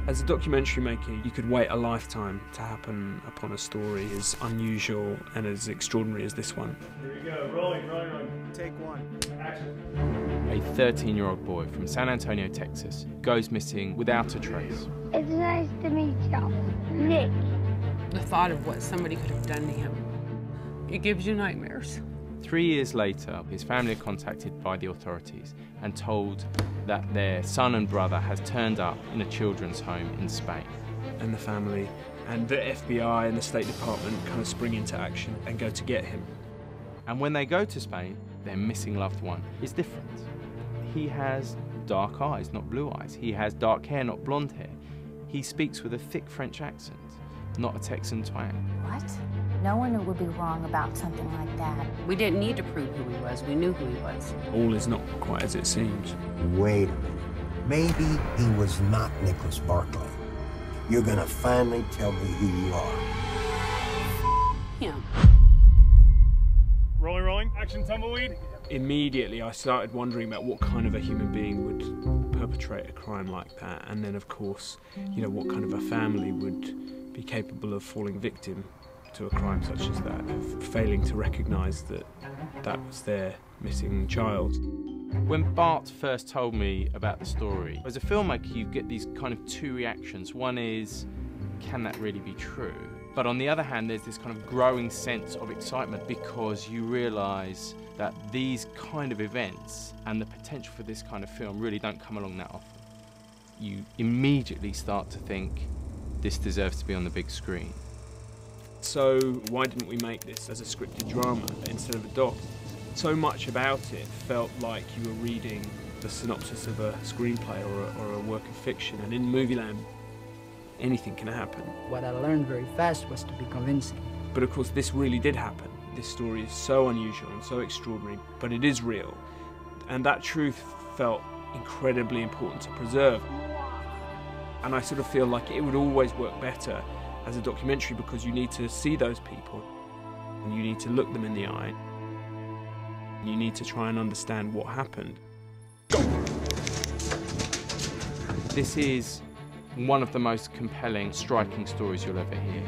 As a documentary maker, you could wait a lifetime to happen upon a story as unusual and as extraordinary as this one. Here you go, rolling. Take one. Action. A 13-year-old boy from San Antonio, Texas, goes missing without a trace. It's nice to meet you, Nick. The thought of what somebody could have done to him, it gives you nightmares. 3 years later, his family are contacted by the authorities and told that their son and brother has turned up in a children's home in Spain. And the family and the FBI and the State Department kind of spring into action and go to get him. And when they go to Spain, their missing loved one is different. He has dark eyes, not blue eyes. He has dark hair, not blonde hair. He speaks with a thick French accent, not a Texan twang. What? No one would be wrong about something like that. We didn't need to prove who he was. We knew who he was. All is not quite as it seems. Wait a minute. Maybe he was not Nicholas Barclay. You're gonna finally tell me who you are. Him. Rolling. Action, tumbleweed. Immediately, I started wondering about what kind of a human being would perpetrate a crime like that. And then, of course, you know, what kind of a family would be capable of falling victim to a crime such as that, of failing to recognise that that was their missing child. When Bart first told me about the story, as a filmmaker you get these kind of two reactions. One is, can that really be true? But on the other hand, there's this kind of growing sense of excitement because you realise that these kind of events and the potential for this kind of film really don't come along that often. You immediately start to think, this deserves to be on the big screen. So why didn't we make this as a scripted drama instead of a doc? So much about it felt like you were reading the synopsis of a screenplay or a work of fiction, and in Movieland, anything can happen. What I learned very fast was to be convincing. But of course this really did happen. This story is so unusual and so extraordinary, but it is real. And that truth felt incredibly important to preserve. And I sort of feel like it would always work better as a documentary because you need to see those people and you need to look them in the eye. You need to try and understand what happened. This is one of the most compelling, striking stories you'll ever hear.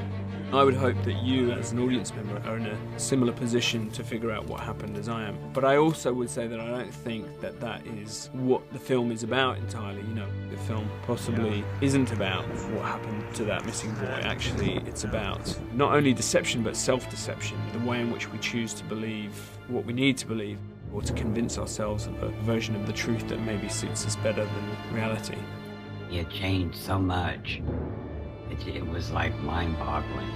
I would hope that you, as an audience member, are in a similar position to figure out what happened as I am. But I also would say that I don't think that that is what the film is about entirely. You know, the film possibly isn't about what happened to that missing boy. Actually, it's about not only deception, but self-deception, the way in which we choose to believe what we need to believe, or to convince ourselves of a version of the truth that maybe suits us better than reality. He had changed so much. It was like mind-boggling.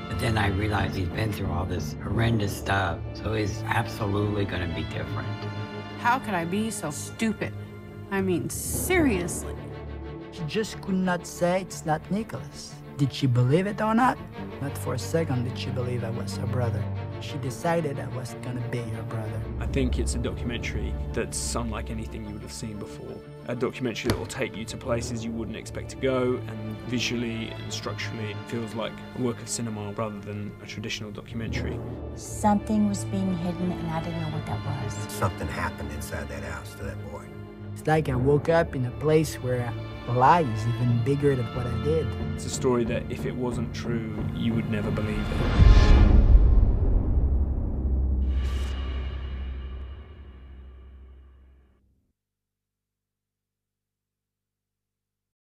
But then I realized he's been through all this horrendous stuff, so he's absolutely going to be different. How could I be so stupid? I mean, seriously. She just could not say it's not Nicholas. Did she believe it or not? Not for a second did she believe I was her brother. She decided I was gonna be her brother. I think it's a documentary that's unlike anything you would have seen before. A documentary that will take you to places you wouldn't expect to go, and visually and structurally it feels like a work of cinema rather than a traditional documentary. Something was being hidden and I didn't know what that was. Something happened inside that house to that boy. It's like I woke up in a place where a lie is even bigger than what I did. It's a story that if it wasn't true, you would never believe it.